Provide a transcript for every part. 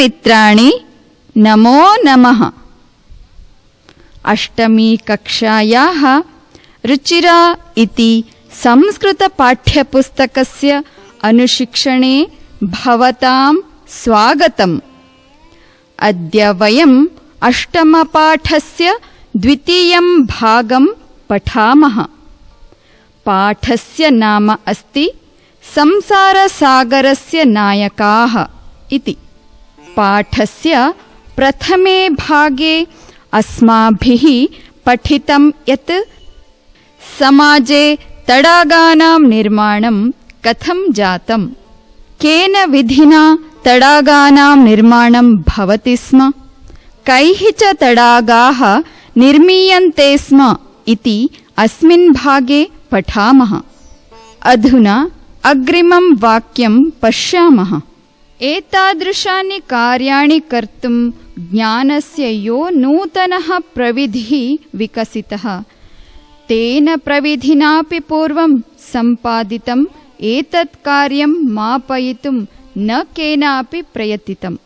मित्राणि नमो नमः। अष्टमी कक्षायाः रुचिरा इति संस्कृतपाठ्यपुस्तकस्य अनुशिक्षणे भवतां स्वागतम्। अद्य वयम् अष्टमपाठस्य द्वितीयं भागं पठामः। पाठस्य नाम अस्ति संसारसागरस्य नायकाः इति। पाठस्य प्रथमे भागे अस्माभिः पठितं यत् समाजे तडागानां निर्माणं कथं जातम्, केन विधिना तडागानां निर्माणं भवति स्म, कैः च तडागाः निर्मीयन्ते स्म इति अस्मिन् भागे पठामः। अधुना अग्रिमं वाक्यं पश्यामः। एतादृशानि कार्याणि कर्तुं ज्ञानस्य यो नूतनः प्रविधिः विकसितः तेन प्रविधिनापि पूर्वं सम्पादितम् एतत् कार्यं मापयितुं न केनापि प्रयतितम्।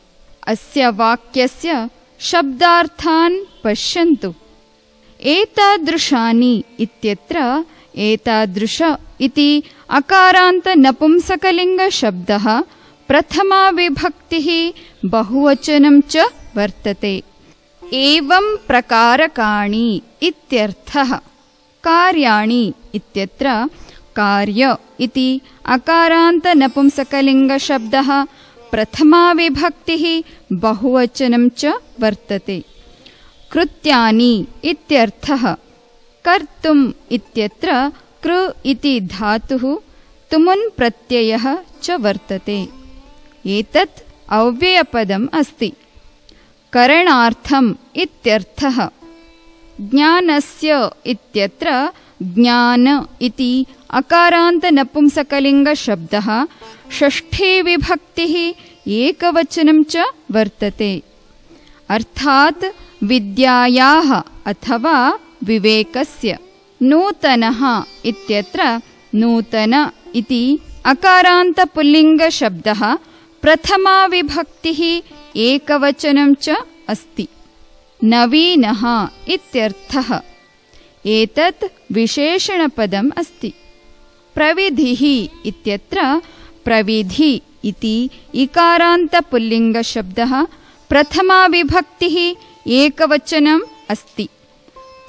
अस्य वाक्यस्य शब्दार्थान् पश्यन्तु। एतादृशानि इत्यत्र एतादृश इति अकारान्त नपुंसकलिङ्गशब्दः प्रथमा विभक्तिः बहुवचनं च वर्तते। एवं प्रकारकाणि इत्यर्थः। कार्याणि इत्यत्र कार्य इति अकारान्त नपुंसकलिङ्गशब्दः प्रथमा विभक्तिः बहुवचनं च वर्तते। कृत्यानि इत्यर्थः। कर्तुम् इत्यत्र कृ इति धातुः तुमुन् प्रत्ययः च वर्तते। एतत् अव्ययपदम् अस्ति। करणार्थम् इत्यर्थः। ज्ञानस्य इत्यत्र ज्ञान इति अकारान्त नपुंसकलिङ्गशब्दः षष्ठी विभक्तिः एकवचनं च वर्तते। अर्थात् विद्यायाः अथवा विवेकस्य। नूतनः इत्यत्र नूतन इति अकारान्त पुल्लिङ्गशब्दः प्रथमा विभक्तिः एकवचनं च अस्ति। नवीनः इत्यर्थः। एतत् विशेषणपदम् अस्ति। प्रविधिः इत्यत्र प्रविधि इति इकारान्त पुल्लिङ्गशब्दः प्रथमा विभक्तिः एकवचनम् अस्ति।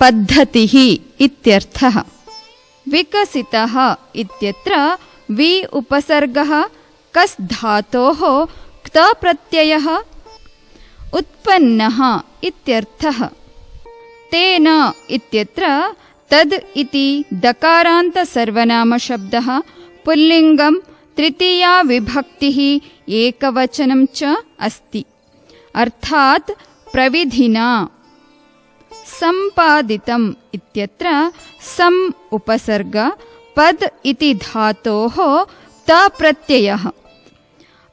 पद्धतिः इत्यर्थः। विकसितः इत्यत्र वि उपसर्गः कस् धातोः क्त प्रत्ययः। उत्पन्नः इत्यर्थः। तेन इत्यत्र तद् इति दकारान्त सर्वनामशब्दः पुल्लिङ्गं तृतीया विभक्तिः एकवचनं च अस्ति। अर्थात् प्रविधिना। सम्पादितम् इत्यत्र सम् उपसर्ग पद् इति धातोः त प्रत्ययः।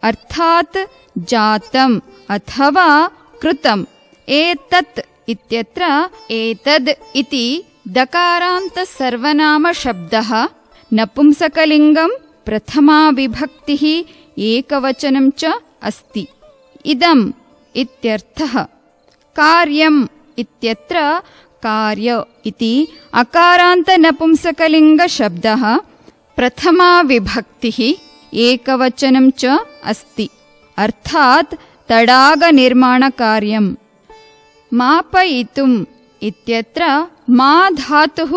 अर्थात् जातम् अथवा कृतम्। एतत् इत्यत्र एतद् इति दकारान्त सर्वनामशब्दः नपुंसकलिङ्गं प्रथमा विभक्तिः एकवचनं च अस्ति। इदम् इत्यर्थः। कार्यम् इत्यत्र कार्य इति अकारान्त नपुंसकलिङ्गशब्दः प्रथमा विभक्तिः एकवचनं च अस्ति। अर्थात् तडागनिर्माणकार्यम्। मापयितुम् इत्यत्र मा धातुः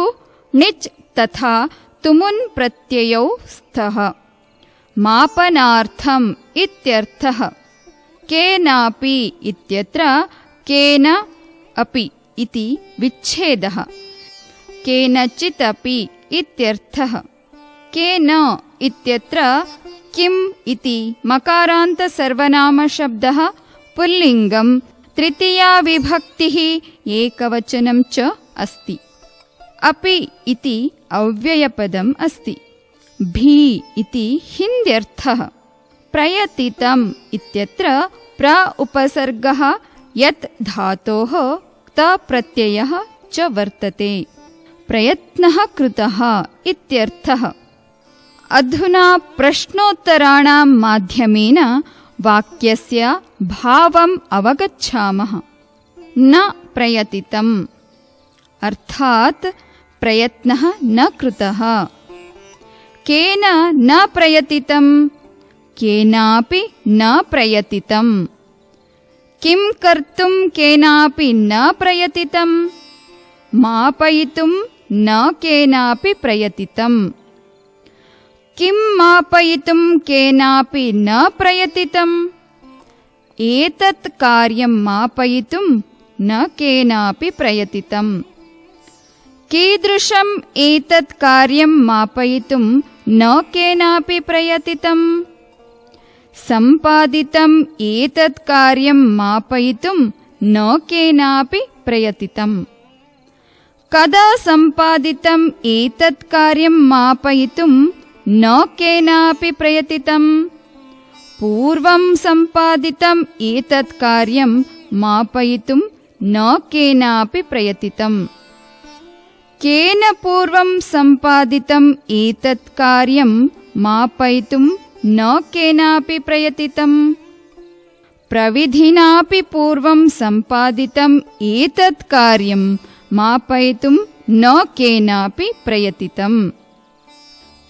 णिच् तथा तुमुन् प्रत्ययौ स्तः। मापनार्थम् इत्यर्थः। केनापि इत्यत्र केन अपि इति विच्छेदः। केनचित् अपि इत्यर्थः। केन इत्यत्र किम् इति मकारान्त सर्वनामशब्दः पुल्लिङ्गं तृतीया विभक्तिः एकवचनं च अस्ति। अपि इति अव्ययपदम् अस्ति। भी इति हिन्द्यर्थः। प्रयतितम् इत्यत्र प्र उपसर्गः यत् धातोः क्त प्रत्ययः च वर्तते। प्रयत्नः कृतः इत्यर्थः। अधुना प्रश्नोत्तराणां माध्यमेन वाक्यस्य भावम् अवगच्छामः। न प्रयतितम् अर्थात् प्रयत्नः न कृतः। केन न प्रयतितम्? केनापि न प्रयतितम्। किं कर्तुं केनापि न प्रयतितम्? मापयितुं न केनापि प्रयतितम्। किं मापयितुं केनापि न प्रयतितम्? एतत् कार्यं मापयितुं न केनापि प्रयतितम्। कीदृशम् एतत् कार्यं मापयितुं न केनापि प्रयतितम्? सम्पादितम् एतत् कार्यं मापयितुं न केनापि प्रयतितम्। कदा सम्पादितम् एतत् कार्यं मापयितुं न केनापि प्रयतितम्? पूर्वं सम्पादितम् एतत् कार्यं मापयितुं न केनापि प्रयतितम्। केन पूर्वं सम्पादितम् एतत् कार्यं मापयितुं न केनापि प्रयतितम्? प्रविधिनापि पूर्वं सम्पादितम् एतत् कार्यं मापयितुं न केनापि प्रयतितम्।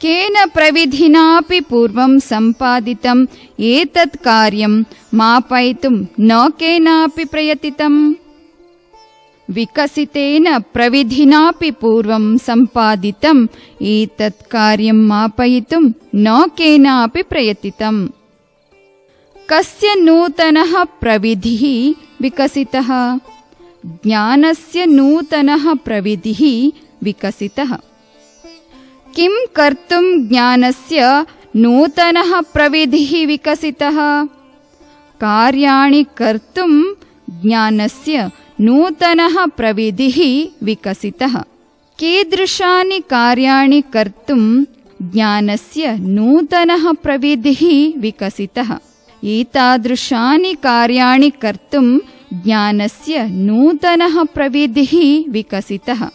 केन प्रविधिनापि पूर्वं सम्पादितम् एतत् कार्यं मापयितुं न केनापि प्रयतितम्? विकसितेन प्रविधिनापि पूर्वं सम्पादितम् एतत् कार्यं मापयितुं न केनापि प्रयतितम्। कस्य नूतनः प्रविधिः विकसितः? ज्ञानस्य नूतनः प्रविधिः विकसितः। किं कर्तुं ज्ञानस्य नूतनः प्रविधिः विकसितः? कार्याणि कर्तुं ज्ञानस्य नूतनः प्रविधिः विकसितः। कीदृशानि कार्याणि कर्तुं ज्ञानस्य नूतनः प्रविधिः विकसितः? एतादृशानि कार्याणि कर्तुं ज्ञानस्य नूतनः प्रविधिः विकसितः।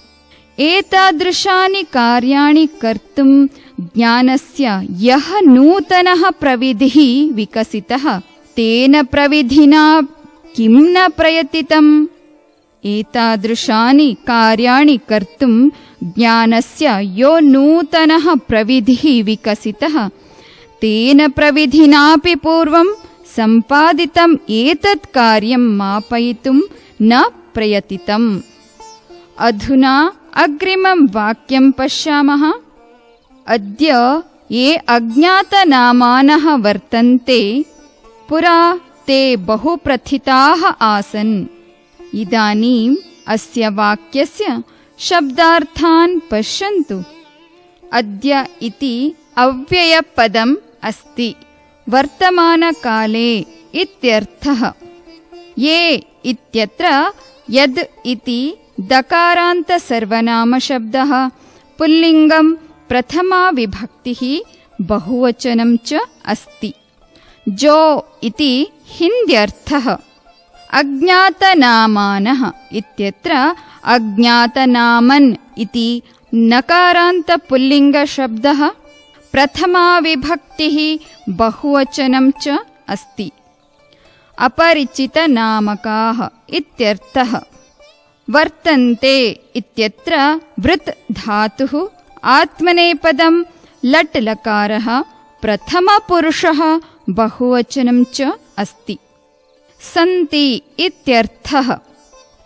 एतादृशानि कार्याणि कर्तुं ज्ञानस्य यः नूतनः प्रविधिः विकसितः तेन प्रविधिना किं न प्रयतितम्? एतादृशानि कार्याणि कर्तुं ज्ञानस्य यो नूतनः प्रविधिः विकसितः तेन प्रविधिनापि पूर्वं सम्पादितम् एतत् कार्यं मापयितुं न प्रयतितम्। अधुना अग्रिमं वाक्यं पश्यामः। अद्य ये अज्ञातनामानः वर्तन्ते पुरा ते बहुप्रथिताः आसन्। इदानीम् अस्य वाक्यस्य शब्दार्थान् पश्यन्तु। अद्य इति अव्ययपदम् अस्ति। वर्तमानकाले इत्यर्थः। ये इत्यत्र यद् इति दकारान्तसर्वनामशब्दः पुल्लिङ्गं प्रथमा विभक्तिः बहुवचनं च अस्ति। जो इति हिन्द्यर्थः। अज्ञातनामानः इत्यत्र अज्ञातनामन् इति नकारान्तपुल्लिङ्गशब्दः प्रथमा विभक्तिः बहुवचनं च अस्ति। अपरिचितनामकाः इत्यर्थः। वर्तन्ते इत्यत्र वृत् धातुः आत्मनेपदं लट् लकारः प्रथमपुरुषः बहुवचनं च अस्ति। सन्ति इत्यर्थः।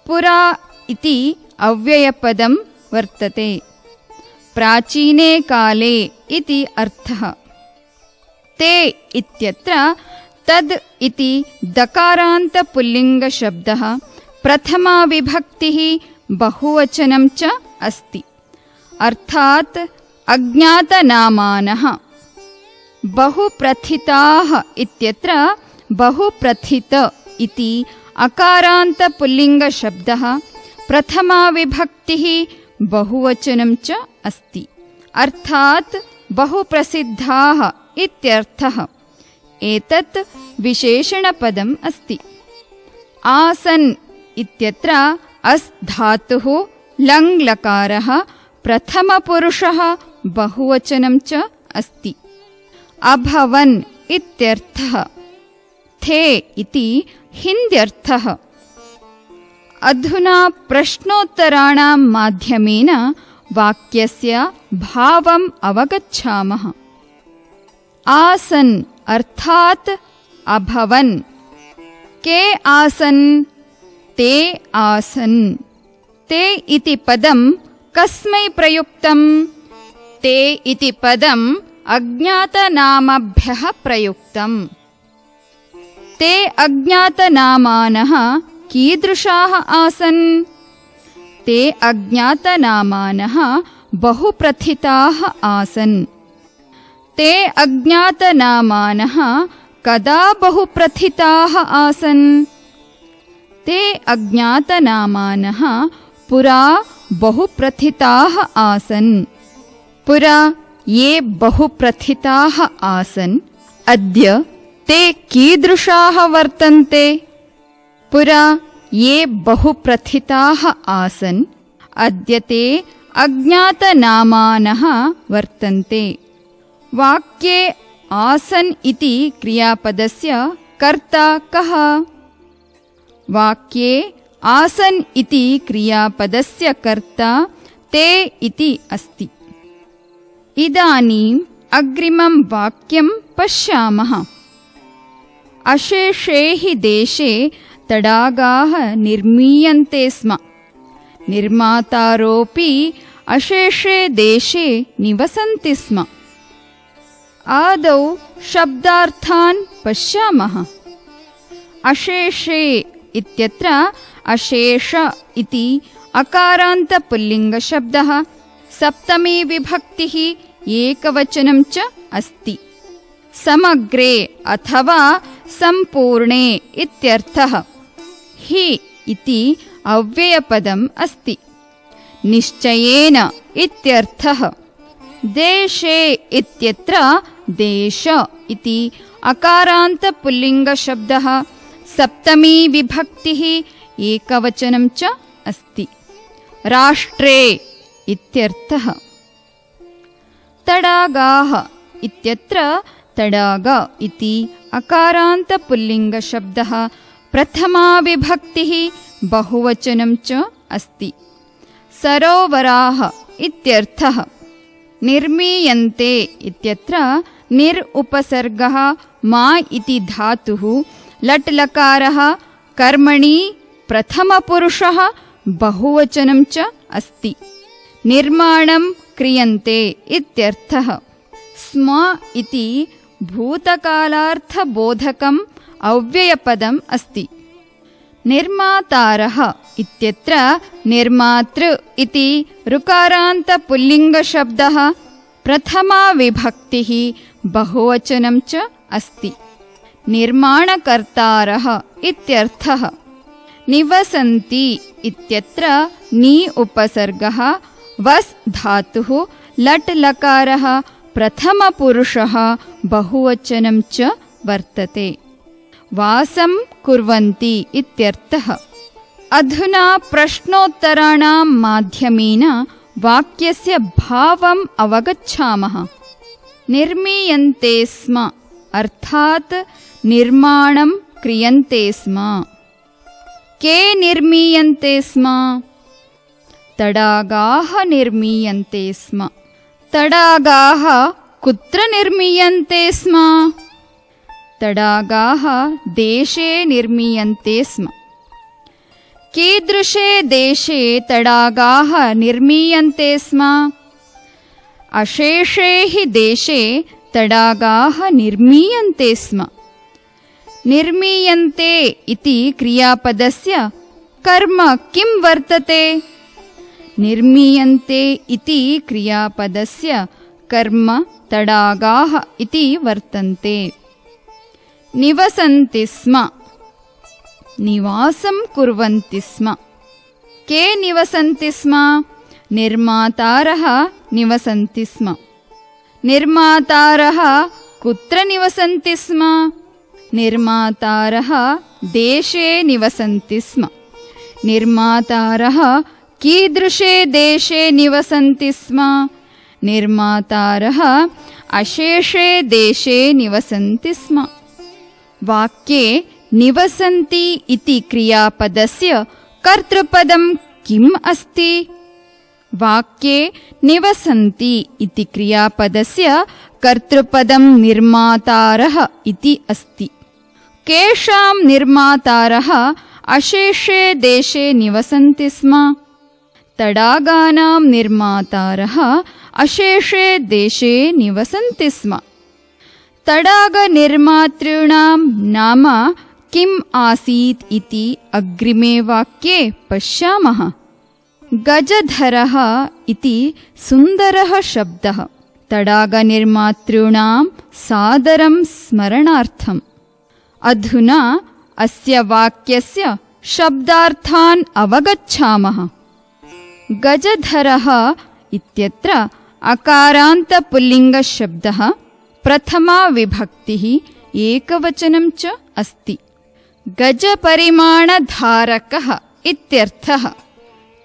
पुरा इति अव्ययपदं वर्तते। प्राचीने काले इति अर्थः। ते इत्यत्र तद् इति दकारान्तपुल्लिङ्गशब्दः प्रथमा विभक्तिः बहुवचनं च अस्ति। अर्थात् अज्ञातनामानः। बहुप्रथिताः इत्यत्र बहुप्रथित इति अकारान्तपुल्लिङ्गशब्दः प्रथमा विभक्तिः बहुवचनं च अस्ति। अर्थात् बहुप्रसिद्धाः इत्यर्थः। एतत् विशेषणपदम् अस्ति। आसन् इत्यत्र अस् धातुः लङ् लकारः प्रथमपुरुषः बहुवचनं च अस्ति। अभवन् इत्यर्थः। अर्थे इति हिन्द्यर्थः। अधुना प्रश्नोत्तराणां माध्यमेन वाक्यस्य भावम् अवगच्छामः। आसन् अर्थात् अभवन्। के आसन्? ते आसन्। ते इति पदं कस्मै प्रयुक्तम्? ते इति पदम् अज्ञातनामभ्यः प्रयुक्तम्। ते अज्ञातनामानः कीदृशाः आसन्? ते अज्ञातनामानः बहुप्रथिताः आसन्। ते अज्ञातनामानः कदा बहुप्रथिताः आसन्? ते अज्ञातनामानः पुरा बहुप्रथिताः आसन्। पुरा ये बहुप्रथिताः आसन्, अद्य ते कीदृशाः वर्तन्ते? पुरा ये बहुप्रथिताः आसन्, अद्य ते अज्ञातनामानः वर्तन्ते। वाक्ये आसन् इति क्रियापदस्य कर्ता कः? वाक्ये आसन् इति क्रियापदस्य कर्ता ते इति अस्ति। इदानीम् अग्रिमं वाक्यं पश्यामः। अशेषे हि देशे तडागाः निर्मीयन्ते स्म। निर्मातारोऽपि अशेषे देशे निवसन्ति स्म। आदौ शब्दार्थान् पश्यामः। अशेषे इत्यत्र अशेष इति अकारान्तपुल्लिङ्गशब्दः, सप्तमी विभक्तिः, एकवचनं च अस्ति। समग्रे अथवा सम्पूर्णे इत्यर्थः। हि इति अव्ययपदम् अस्ति। निश्चयेन इत्यर्थः। देशे इत्यत्र देश इति अकारान्तपुल्लिङ्गशब्दः, सप्तमी विभक्तिः, एकवचनं च अस्ति। राष्ट्रे इत्यर्थः। तडागाः इत्यत्र तडाग इति अकारान्तपुल्लिङ्गशब्दः, प्रथमा विभक्तिः, बहुवचनं च अस्ति। सरोवराः इत्यर्थः। निर्मीयन्ते इत्यत्र निर् उपसर्गः, मा इति धातुः, लट् लकारः, कर्मणि प्रथमपुरुषः, बहुवचनं च अस्ति। निर्माणं क्रियन्ते इत्यर्थः। स्म इति भूतकालार्थबोधकम् अव्ययपदम् अस्ति। निर्मातारः इत्यत्र निर्मातृ इति ऋकारान्तपुल्लिङ्गशब्दः, प्रथमा विभक्तिः, बहुवचनं च अस्ति। निर्माणकर्तारः इत्यर्थः। निवसन्ति इत्यत्र नि उपसर्गः, वस् धातुः, लट् लकारः, प्रथमपुरुषः, बहुवचनं च वर्तते। वासं कुर्वन्ति इत्यर्थः। अधुना प्रश्नोत्तराणां माध्यमेन वाक्यस्य भावम् अवगच्छामः। निर्मीयन्ते स्म अर्थात् निर्माणं क्रियन्ते स्म। के निर्मीयन्ते स्म? तडागाः निर्मीयन्ते स्म। तडागाः कुत्र निर्मीयन्ते स्म? तडागाः देशे निर्मीयन्ते स्म। कीदृशे देशे तडागाः निर्मीयन्ते स्म? अशेषे हि देशे तडागाः निर्मीयन्ते स्म। निर्मीयन्ते इति क्रियापदस्य कर्म किं वर्तते? निर्मीयन्ते इति क्रियापदस्य कर्म तडागाः इति वर्तन्ते। निवसन्ति स्म, निवासं कुर्वन्ति स्म। के निवसन्ति स्म? निर्मातारः निवसन्ति स्म। निर्मातारः कुत्र निवसन्ति स्म? निर्मातारः देशे निवसन्ति स्म। निर्मातारः कीदृशे देशे निवसन्ति स्म? निर्मातारः अशेषे देशे निवसन्ति स्म। वाक्ये निवसन्ति इति क्रियापदस्य कर्तृपदं किम् अस्ति? वाक्ये निवसन्ति इति क्रियापदस्य कर्तृपदं निर्मातारः इति अस्ति। केषां निर्मातारः अशेषे देशे निवसन्ति स्म? तडागानां निर्मातारः अशेषे देशे निवसन्ति स्म। तडागनिर्मातॄणां नाम किम् आसीत् इति अग्रिमे वाक्ये पश्यामः। गजधरः इति सुन्दरः शब्दः तडागनिर्मातॄणां सादरं स्मरणार्थम्। अधुना अस्य वाक्यस्य शब्दार्थान् अवगच्छामः। गजधरः इत्यत्र अकारान्तपुल्लिङ्गशब्दः, प्रथमा विभक्तिः, एकवचनं च अस्ति। गजपरिमाणधारकः इत्यर्थः।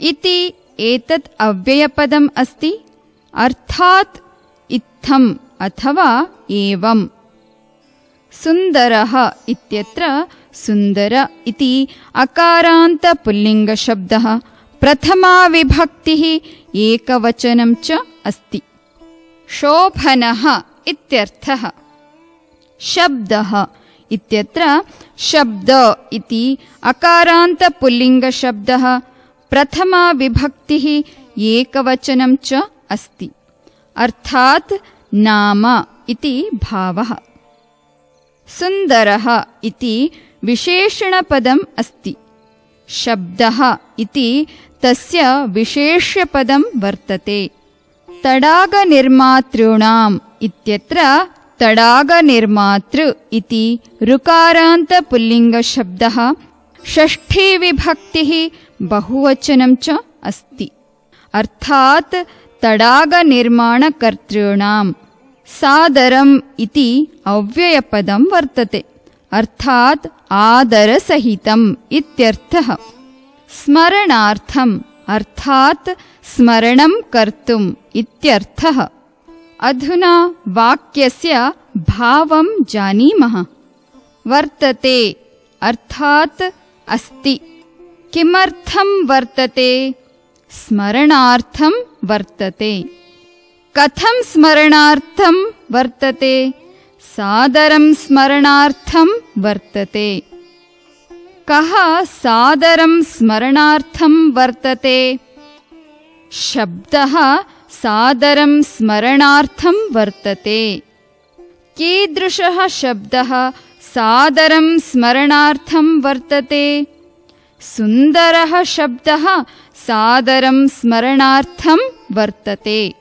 इति एतत् अव्ययपदम् अस्ति, अर्थात् इत्थम् अथवा एवम्। सुन्दरः इत्यत्र सुन्दर इति अकारान्तपुल्लिङ्गशब्दः, प्रथमा विभक्तिः, एकवचनं च अस्ति। शोभनः इत्यर्थः। शब्दः इत्यत्र शब्द इति अकारान्तपुल्लिङ्गशब्दः, प्रथमा विभक्तिः, एकवचनं च अस्ति, अर्थात् नाम इति भावः। सुन्दरः इति विशेषणपदम् अस्ति। शब्दः इति तस्य विशेष्यपदं वर्तते। तडागनिर्मातॄणाम् इत्यत्र तडागनिर्मातृ इति ऋकारान्तपुल्लिङ्गशब्दः, षष्ठी विभक्तिः, बहुवचनं च अस्ति, अर्थात् तडागनिर्माणकर्तॄणां। सादरम् इति अव्ययपदं वर्तते, अर्थात् आदरसहितम् इत्यर्थः। स्मरणार्थम् अर्थात् स्मरणं कर्तुम् इत्यर्थः। अधुना वाक्यस्य भावं जानीमः। वर्तते अर्थात् अस्ति। किमर्थं वर्तते? स्मरणार्थं वर्तते। कथं स्मरणार्थं वर्तते? सादरं स्मरणार्थं वर्तते। कः सादरं स्मरणार्थं वर्तते? शब्दः सादरं स्मरणार्थं वर्तते। कीदृशः शब्दः सादरं स्मरणार्थं वर्तते? सुन्दरः शब्दः सादरं स्मरणार्थं वर्तते।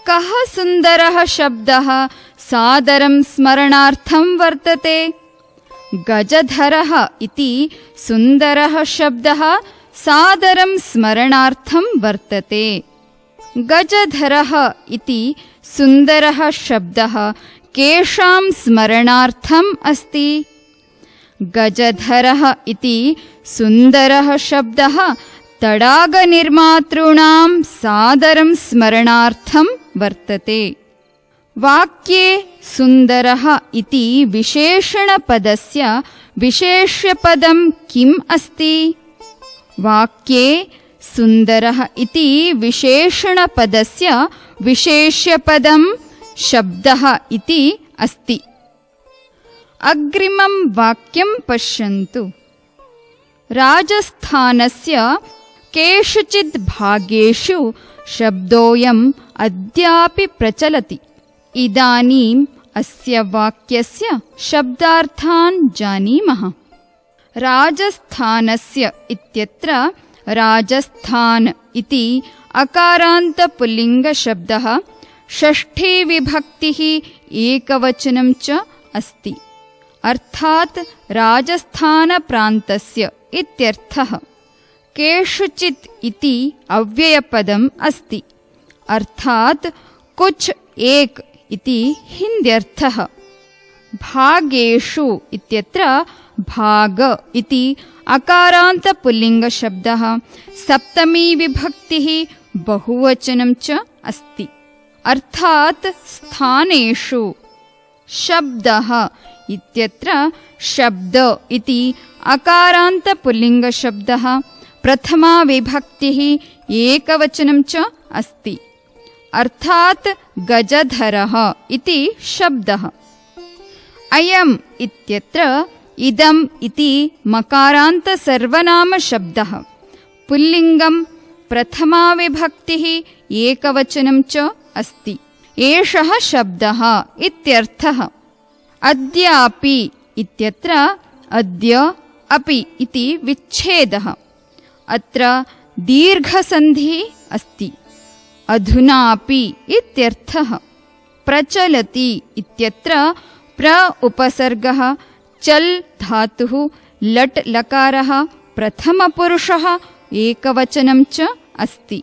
कः सुन्दरः शब्दः सादरं स्मरणार्थं वर्तते? गजधरः इति सुन्दरः शब्दः सादरं स्मरणार्थं वर्तते। गजधरः इति सुन्दरः शब्दः केषां स्मरणार्थम् अस्ति? गजधरः इति सुन्दरः शब्दः तडागनिर्मातॄणां सादरं स्मरणार्थं वर्तते। वाक्ये सुन्दरः इति विशेषणपदस्य विशेष्यपदं किम् अस्ति? वाक्ये सुन्दरः इति विशेषणपदस्य विशेष्यपदं शब्दः इति अस्ति। अग्रिमं वाक्यं पश्यन्तु। राजस्थानस्य केषुचित् भागेषु शब्दोऽयम् अद्यापि प्रचलति। इदानीम् अस्य वाक्यस्य शब्दार्थान् जानीमः। राजस्थानस्य इत्यत्र राजस्थान् इति अकारान्तपुल्लिङ्गशब्दः, षष्ठी विभक्तिः, एकवचनं च अस्ति, अर्थात् राजस्थानप्रान्तस्य इत्यर्थः। केषुचित् इति अव्ययपदम् अस्ति, अर्थात् कुछ एक इति हिन्द्यर्थः। भागेषु इत्यत्र भाग इति अकारान्तपुल्लिङ्गशब्दः, सप्तमी विभक्तिः, बहुवचनं च अस्ति, अर्थात् स्थानेषु। शब्दः इत्यत्र शब्द इति अकारान्तपुल्लिङ्गशब्दः प्रथमा विभक्तिः एकवचनं च अस्ति। अर्थात् गजधरः इति शब्दः। अयम् इत्यत्र इदम् इति मकारान्तसर्वनामशब्दः पुल्लिङ्गं प्रथमा विभक्तिः एकवचनं च अस्ति। एषः शब्दः इत्यर्थः। अद्यापि इत्यत्र अद्य अपि इति विच्छेदः। अत्र दीर्घसन्धिः अस्ति। अधुनापि इत्यर्थः। प्रचलति इत्यत्र प्र उपसर्गः चल् धातुः लट् लकारः प्रथमपुरुषः एकवचनं च अस्ति।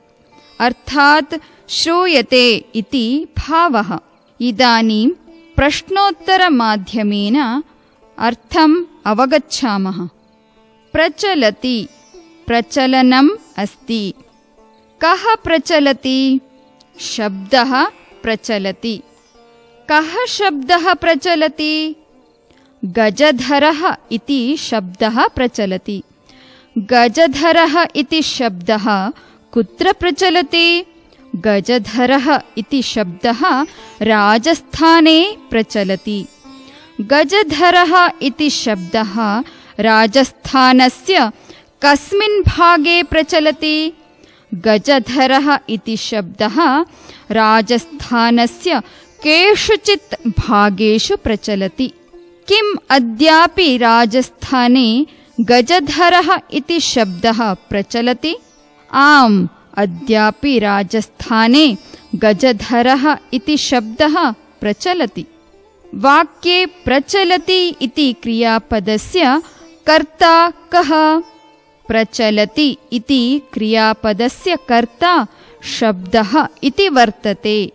अर्थात् श्रूयते इति भावः। इदानीं प्रश्नोत्तरमाध्यमेन अर्थम् अवगच्छामः। प्रचलति प्रचलनम् अस्ति। कः प्रचलति? शब्दः प्रचलति। कः शब्दः प्रचलति? गजधरः इति शब्दः प्रचलति। गजधरः इति शब्दः कुत्र प्रचलति? गजधरः इति शब्दः राजस्थाने प्रचलति। गजधरः इति शब्दः राजस्थानस्य कस्मिन् भागे प्रचलति? गजधरः इति शब्दः राजस्थानस्य केषुचित् भागेषु प्रचलति। किम् अद्यापि राजस्थाने गजधरः इति शब्दः प्रचलति? आम्, अद्यापि राजस्थाने गजधरः इति शब्दः प्रचलति। वाक्ये प्रचलति इति क्रियापदस्य कर्ता कः? प्रचलति इति क्रियापदस्य कर्ता शब्दः इति वर्तते।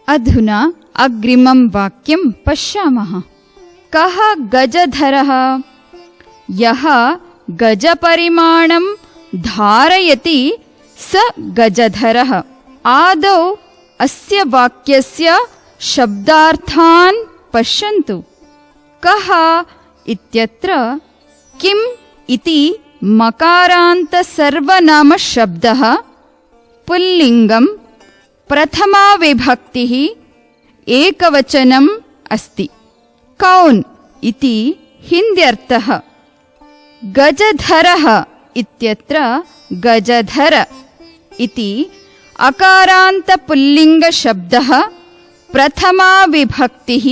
अधुना अग्रिमं वाक्यं पश्यामः। कः गजधरः? यः गजपरिमाणं धारयति स गजधरः। आदौ अस्य वाक्यस्य शब्दार्थान् पश्यन्तु। कः इत्यत्र किम् इति मकारान्तसर्वनामशब्दः पुल्लिङ्गं प्रथमा विभक्तिः एकवचनम् अस्ति। कौन् इति हिन्द्यर्थः। गजधरः इत्यत्र गजधर इति अकारान्तपुल्लिङ्गशब्दः प्रथमा विभक्तिः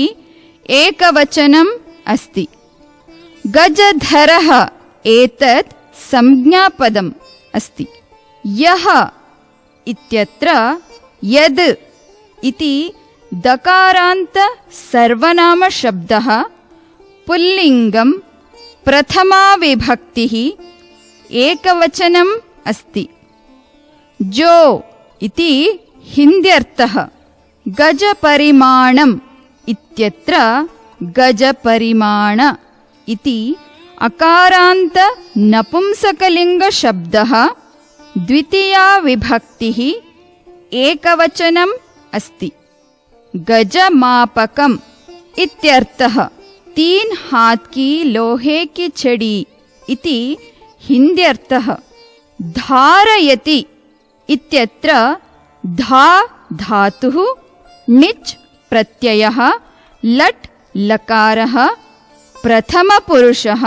एकवचनम् अस्ति। गजधरः एतत् संज्ञापदम् अस्ति। यः इत्यत्र यद् इति दकारान्त सर्वनामशब्दः पुल्लिङ्गं प्रथमा विभक्तिः एकवचनम् अस्ति। जो इति हिन्द्यर्थः। गजपरिमाणम् इत्यत्र गजपरिमाण इति अकारान्त नपुंसकलिङ्गशब्दः द्वितीया विभक्तिः एकवचनम् अस्ति। गजमापकम् इत्यर्थः। 3 हाथ की लोहे की छड़ी इति हिन्द्यर्थः। धारयति इत्यत्र धा धातुः णिच् प्रत्ययः लट् लकारः प्रथमपुरुषः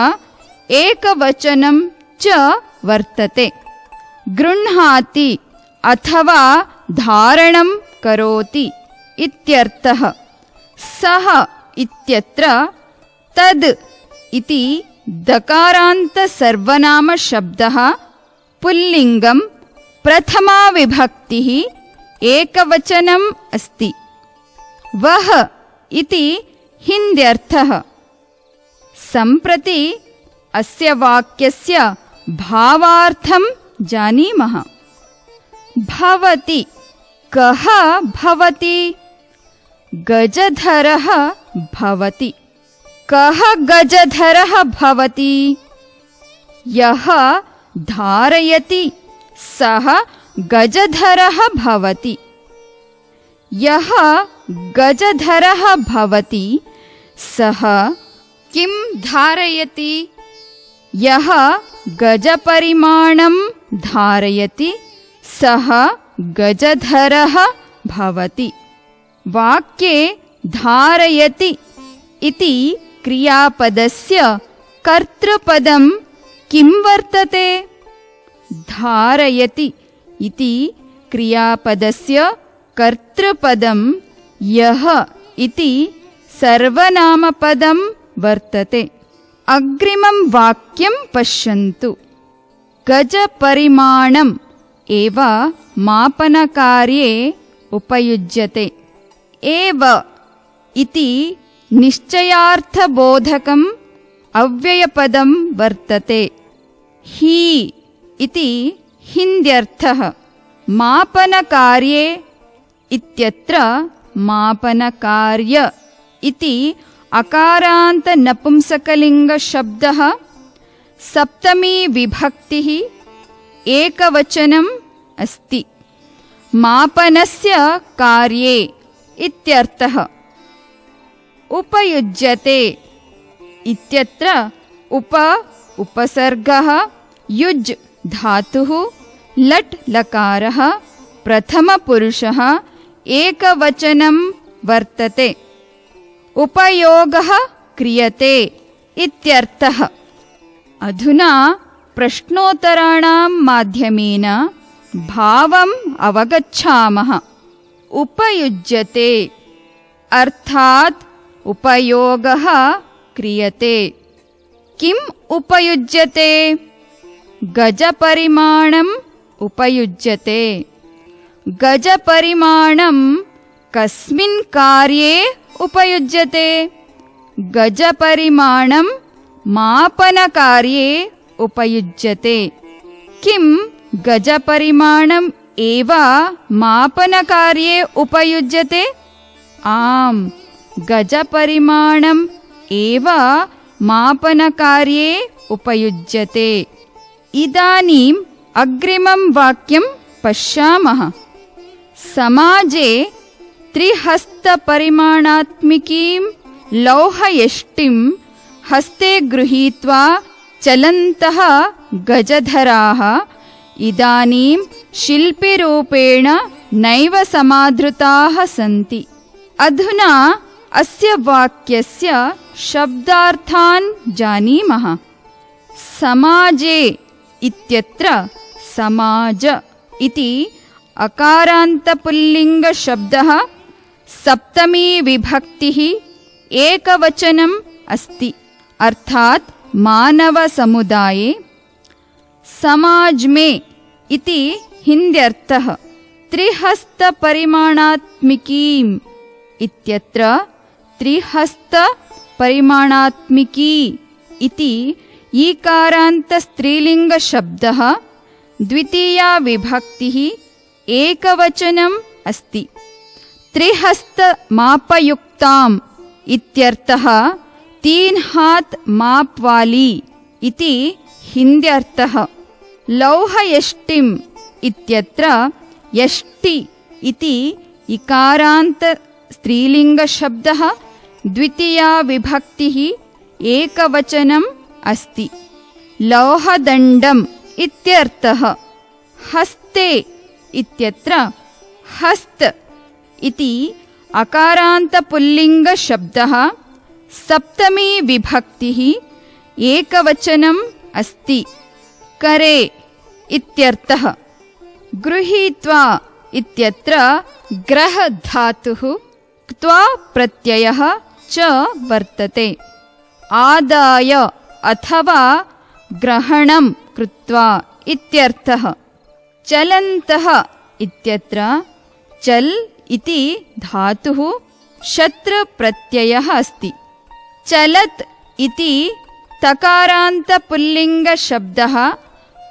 एकवचनं च वर्तते। गृह्णाति अथवा धारणं करोति इत्यर्थः। सः इत्यत्र तद् इति दकारान्तसर्वनामशब्दः पुल्लिङ्गं प्रथमा विभक्तिः एकवचनम् अस्ति। वः इति हिन्द्यर्थः। सम्प्रति अस्य वाक्यस्य भावार्थं जानीमः। भवति। कः भवति? गजधरः भवति। कः गजधरः भवति? यः धारयति सः गजधरः भवति। यः गजधरः भवति सः किं धारयति? यः गजपरिमाणं धारयति सः गजधरः भवति। वाक्ये धारयति इति क्रियापदस्य कर्तृपदं किं वर्तते? धारयति इति क्रियापदस्य कर्तृपदं यः इति सर्वनामपदं वर्तते। अग्रिमं वाक्यं पश्यन्तु। गजपरिमाणम् एव मापनकार्ये उपयुज्यते। एव इति निश्चयार्थबोधकम् अव्ययपदं वर्तते। हि इति हिन्द्यर्थः। मापनकार्ये इत्यत्र मापनकार्य इति अकारान्तनपुंसकलिङ्गशब्दः सप्तमी विभक्तिः एकवचनम् अस्ति। मापनस्य कार्ये इत्यर्थः। उपयुज्यते इत्यत्र उपसर्गः युज् धातुः लट् लकारः प्रथमपुरुषः एकवचनं वर्तते। उपयोगः क्रियते इत्यर्थः। अधुना प्रश्नोत्तराणां माध्यमेन भावम् अवगच्छामः। उपयुज्यते अर्थात् उपयोगः क्रियते। किम् उपयुज्यते? गजपरिमाणम् उपयुज्यते। गजपरिमाणं कस्मिन् कार्ये उपयुज्यते? गजपरिमाणं मापनकार्ये उपयुज्यते। किं गजपरिमाणम् एव मापनकार्ये उपयुज्यते? आम्, गजपरिमाणम् एव मापनकार्ये उपयुज्यते। इदानीम् अग्रिमं वाक्यं पश्यामः। समाजे त्रिहस्तपरिमाणात्मिकीं लौहयष्टिं हस्ते गृहीत्वा चलन्तः गजधराः इदानीं शिल्पिरूपेण नैव समाधृताः सन्ति। अधुना अस्य वाक्यस्य शब्दार्थान् जानीमः। समाजे इत्यत्र समाज इति अकारान्तपुल्लिङ्गशब्दः सप्तमी विभक्तिः एकवचनम् अस्ति, अर्थात् मानवसमुदाये। समाज में इति हिन्द्यर्थः। त्रिहस्तपरिमाणात्मिकीम् इत्यत्र त्रिहस्तपरिमाणात्मिकी इति ईकारान्तस्त्रीलिङ्गशब्दः द्वितीया विभक्तिः एकवचनम् अस्ति। त्रिहस्तमापयुक्ताम् इत्यर्थः 3 हाथ माप वाली इति हिन्द्यर्थः। लौहयष्टिम् इत्यत्र यष्टि इति इकारान्त स्त्रीलिङ्गशब्दः द्वितीया विभक्तिः एकवचनम् अस्ति। लौहदण्डम् इत्यर्थः। हस्ते इत्यत्र हस्त इति अकारान्तपुल्लिङ्गशब्दः सप्तमी विभक्तिः एकवचनम् अस्ति। करे इत्यर्थः। गृहीत्वा इत्यत्र ग्रह धातुः क्त्वा प्रत्ययः च वर्तते। आदाय अथवा ग्रहणं कृत्वा इत्यर्थः। चलन्तः इत्यत्र चल इति धातुः शत्रप्रत्ययः अस्ति। चलत् इति तकारान्तपुल्लिङ्गशब्दः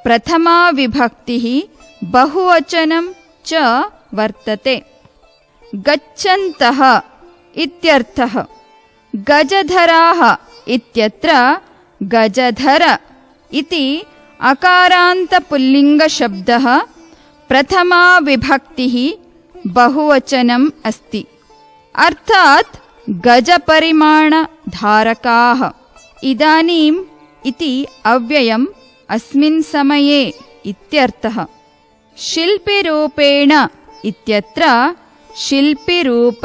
प्रथमा विभक्तिः बहुवचनं च वर्तते। गच्छन्तः इत्यर्थः। गजधराः इत्यत्र गजधर इति अकारान्तपुल्लिङ्गशब्दः प्रथमा विभक्तिः बहुवचनम् अस्ति, अर्थात् गजपरिमाणधारकाः। इदानीम् इति अव्ययम् अस्मिन् समये इत्यर्थः। शिल्पिरूपेण इत्यत्र शिल्पिरूप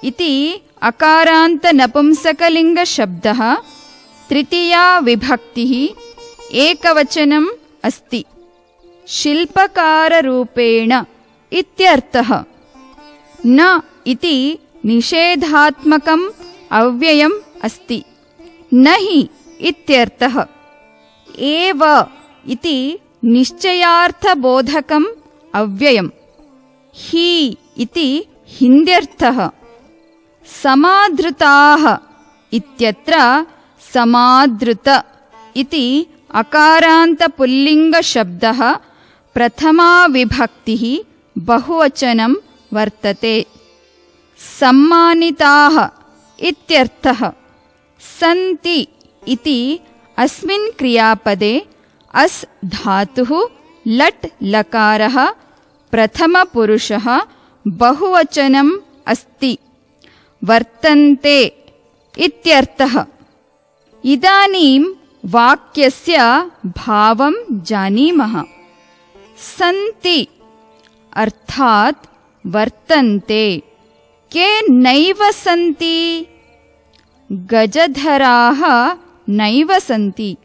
इति अकारान्तनपुंसकलिङ्गशब्दः तृतीया विभक्तिः एकवचनम् अस्ति। शिल्पकाररूपेण इत्यर्थः। न इति निषेधात्मकम् अव्ययम् अस्ति। न हि इत्यर्थः। एव इति निश्चयार्थबोधकम् अव्ययम्। हि इति हिन्द्यर्थः। समाधृताः इत्यत्र समाधृत इति अकारान्तपुल्लिङ्गशब्दः प्रथमा विभक्तिः बहुवचनं वर्तते। सम्मानिताः इत्यर्थः। सन्ति इति अस्मिन् क्रियापदे अस् धातुः लट् लकारः प्रथमपुरुषः बहुवचनम् अस्ति। वर्तन्ते इत्यर्थः। इदानीं वाक्यस्य भावं जानीमः। सन्ति अर्थात् वर्तन्ते। के नैव सन्ति? गजधराः नैव सन्ति।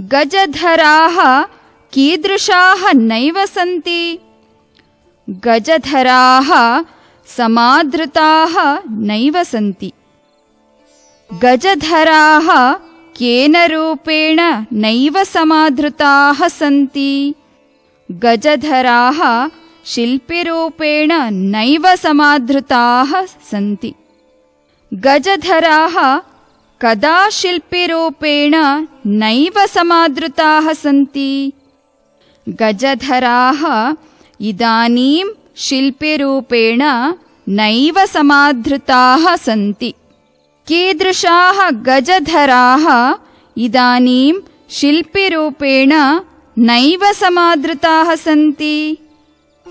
गजधराः कीदृशाः नैव सन्ति? गजधराः समाधृताः नैव सन्ति। गजधराः केन रूपेण नैव समाधृताः सन्ति? गजधराः शिल्पिरूपेण नैव समाधृताः सन्ति। गजधराः कदा शिल्पिरूपेण नैव समाधृताः सन्ति? गजधराः इदानीं शिल्पिरूपेण नैव समाधृताः सन्ति। कीदृशाः गजधराः इदानीं शिल्पिरूपेण नैव समाधृताः सन्ति?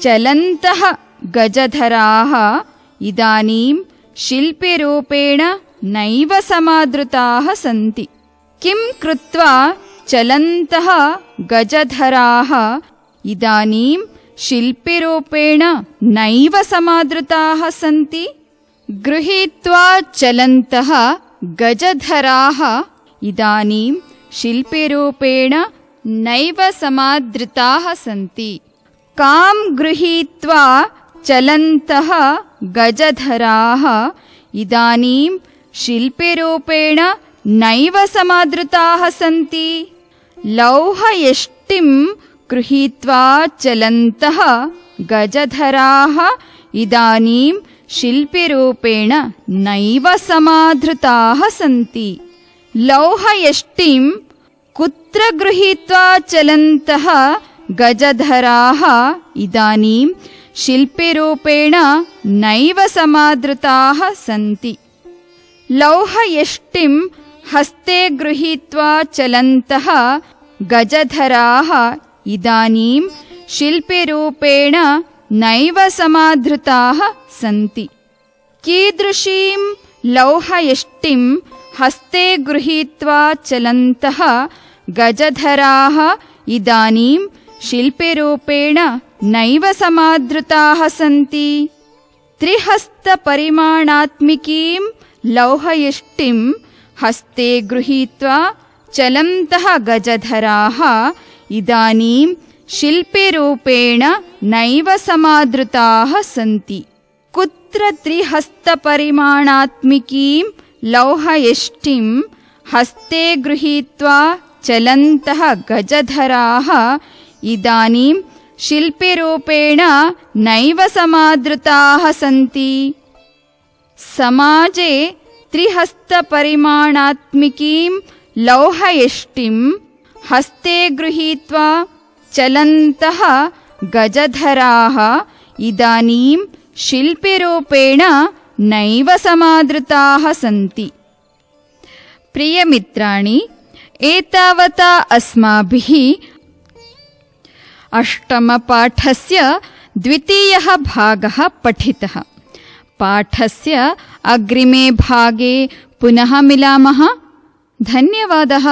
चलन्तः गजधराः इदानीं शिल्पिरूपेण नैव समाधृताः सन्ति। किं कृत्वा चलन्तः गजधराः इदानीं शिल्पिरूपेण नैव समाधृताः सन्ति? गृहीत्वा चलन्तः गजधराः इदानीं शिल्पिरूपेण नैव समाधृताः सन्ति। कां गृहीत्वा चलन्तः गजधराः इदानीं शिल्पिरूपेण नैव समाधृताः सन्ति? लौहयष्टिं गृहीत्वा चलन्तः गजधराः इदानीं शिल्पिरूपेण नैव समाधृताः सन्ति। लौहयष्टिं कुत्र गृहीत्वा चलन्तः गजधराः इदानीं शिल्पिरूपेण नैव समाधृताः सन्ति। लौहयष्टिं हस्ते गृहीत्वा चलन्तः गजधराः इदानीं शिल्पिरूपेण नैव समाधृताः सन्ति। कीदृशीं लौहयष्टिं हस्ते गृहीत्वा चलन्तः गजधराः इदानीं शिल्पिरूपेण नैव समाधृताः सन्ति? त्रिहस्तपरिमाणात्मिकीं लौहयष्टिं हस्ते गृहीत्वा चलन्तः गजधराः इदानीं शिल्पिरूपेण नैव समाधृताः सन्ति। कुत्र त्रिहस्तपरिमाणात्मिकीं लौहयष्टिं हस्ते गृहीत्वा चलन्तः गजधराः इदानीं शिल्पिरूपेण नैव समाधृताः सन्ति? समाजे त्रिहस्तपरिमाणात्मिकीं लौहयष्टिं हस्ते गृहीत्वा चलन्तः गजधराः इदानीं शिल्पिरूपेण नैव समाधृताः सन्ति। प्रियमित्राणि, एतावता अस्माभिः अष्टमपाठस्य द्वितीयः भागः पठितः। पाठस्य अग्रिमे भागे पुनः मिलामः। धन्यवादः।